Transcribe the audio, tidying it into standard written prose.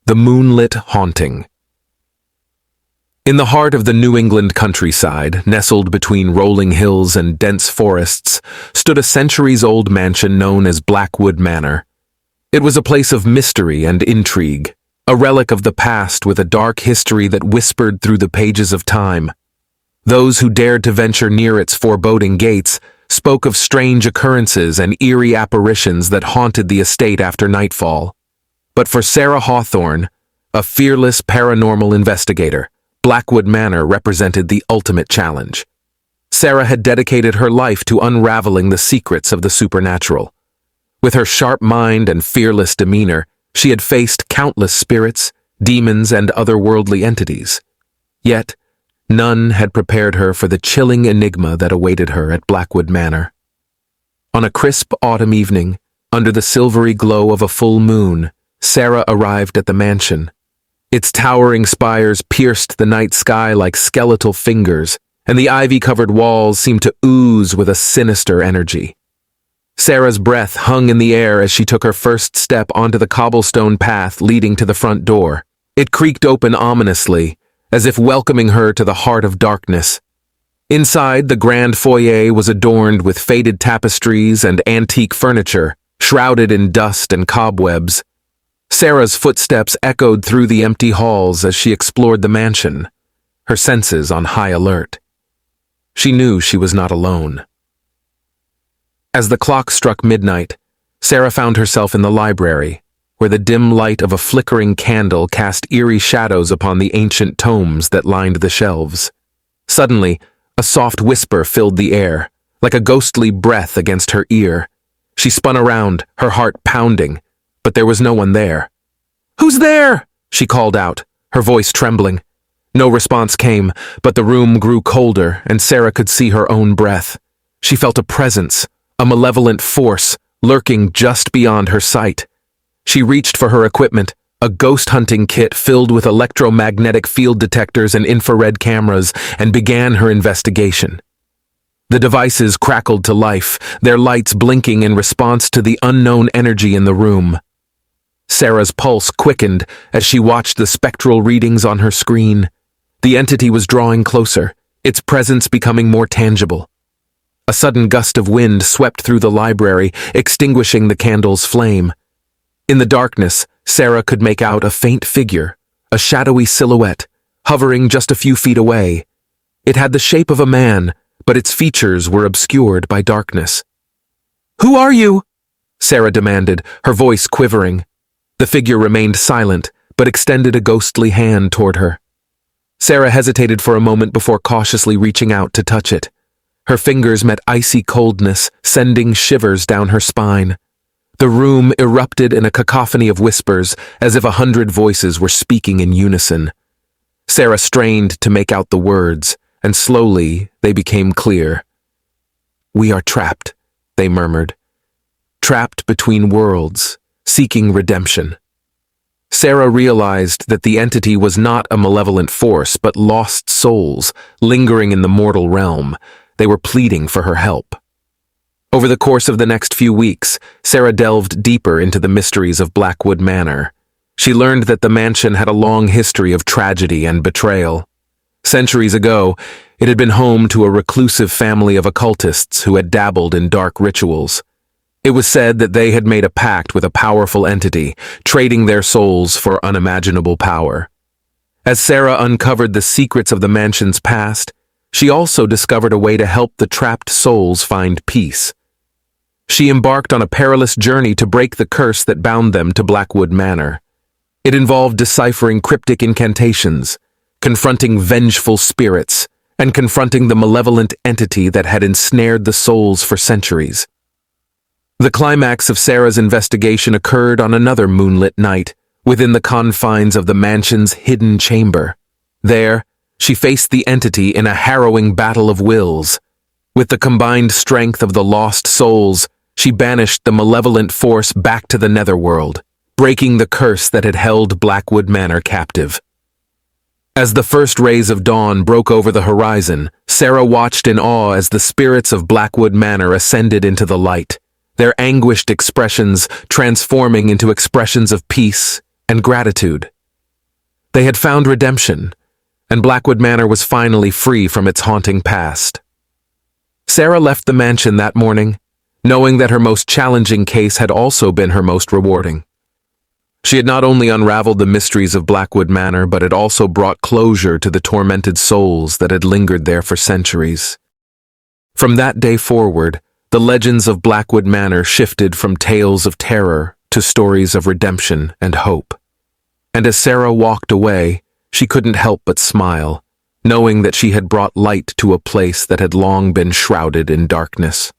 The Moonlit Haunting. In the heart of the New England countryside, nestled between rolling hills and dense forests, stood a centuries-old mansion known as Blackwood Manor. It was a place of mystery and intrigue, a relic of the past with a dark history that whispered through the pages of time. Those who dared to venture near its foreboding gates spoke of strange occurrences and eerie apparitions that haunted the estate after nightfall. But for Sarah Hawthorne, a fearless paranormal investigator, Blackwood Manor represented the ultimate challenge. Sarah had dedicated her life to unraveling the secrets of the supernatural. With her sharp mind and fearless demeanor, she had faced countless spirits, demons, and otherworldly entities. Yet, none had prepared her for the chilling enigma that awaited her at Blackwood Manor. On a crisp autumn evening, under the silvery glow of a full moon, Sarah arrived at the mansion. Its towering spires pierced the night sky like skeletal fingers, and the ivy-covered walls seemed to ooze with a sinister energy. Sarah's breath hung in the air as she took her first step onto the cobblestone path leading to the front door. It creaked open ominously, as if welcoming her to the heart of darkness. Inside, the grand foyer was adorned with faded tapestries and antique furniture, shrouded in dust and cobwebs. Sarah's footsteps echoed through the empty halls as she explored the mansion, her senses on high alert. She knew she was not alone. As the clock struck midnight, Sarah found herself in the library, where the dim light of a flickering candle cast eerie shadows upon the ancient tomes that lined the shelves. Suddenly, a soft whisper filled the air, like a ghostly breath against her ear. She spun around, her heart pounding, but there was no one there. "Who's there?" she called out, her voice trembling. No response came, but the room grew colder, and Sarah could see her own breath. She felt a presence, a malevolent force, lurking just beyond her sight. She reached for her equipment, a ghost hunting kit filled with electromagnetic field detectors and infrared cameras, and began her investigation. The devices crackled to life, their lights blinking in response to the unknown energy in the room. Sarah's pulse quickened as she watched the spectral readings on her screen. The entity was drawing closer, its presence becoming more tangible. A sudden gust of wind swept through the library, extinguishing the candle's flame. In the darkness, Sarah could make out a faint figure, a shadowy silhouette, hovering just a few feet away. It had the shape of a man, but its features were obscured by darkness. "Who are you?" Sarah demanded, her voice quivering. The figure remained silent, but extended a ghostly hand toward her. Sarah hesitated for a moment before cautiously reaching out to touch it. Her fingers met icy coldness, sending shivers down her spine. The room erupted in a cacophony of whispers, as if 100 voices were speaking in unison. Sarah strained to make out the words, and slowly they became clear. "We are trapped," they murmured. "Trapped between worlds, seeking redemption." Sarah realized that the entity was not a malevolent force, but lost souls, lingering in the mortal realm. They were pleading for her help. Over the course of the next few weeks, Sarah delved deeper into the mysteries of Blackwood Manor. She learned that the mansion had a long history of tragedy and betrayal. Centuries ago, it had been home to a reclusive family of occultists who had dabbled in dark rituals. It was said that they had made a pact with a powerful entity, trading their souls for unimaginable power. As Sarah uncovered the secrets of the mansion's past, she also discovered a way to help the trapped souls find peace. She embarked on a perilous journey to break the curse that bound them to Blackwood Manor. It involved deciphering cryptic incantations, confronting vengeful spirits, and confronting the malevolent entity that had ensnared the souls for centuries. The climax of Sarah's investigation occurred on another moonlit night, within the confines of the mansion's hidden chamber. There, she faced the entity in a harrowing battle of wills. With the combined strength of the lost souls, she banished the malevolent force back to the netherworld, breaking the curse that had held Blackwood Manor captive. As the first rays of dawn broke over the horizon, Sarah watched in awe as the spirits of Blackwood Manor ascended into the light, their anguished expressions transforming into expressions of peace and gratitude. They had found redemption, and Blackwood Manor was finally free from its haunting past. Sarah left the mansion that morning, knowing that her most challenging case had also been her most rewarding. She had not only unraveled the mysteries of Blackwood Manor, but had also brought closure to the tormented souls that had lingered there for centuries. From that day forward, the legends of Blackwood Manor shifted from tales of terror to stories of redemption and hope. And as Sarah walked away, she couldn't help but smile, knowing that she had brought light to a place that had long been shrouded in darkness.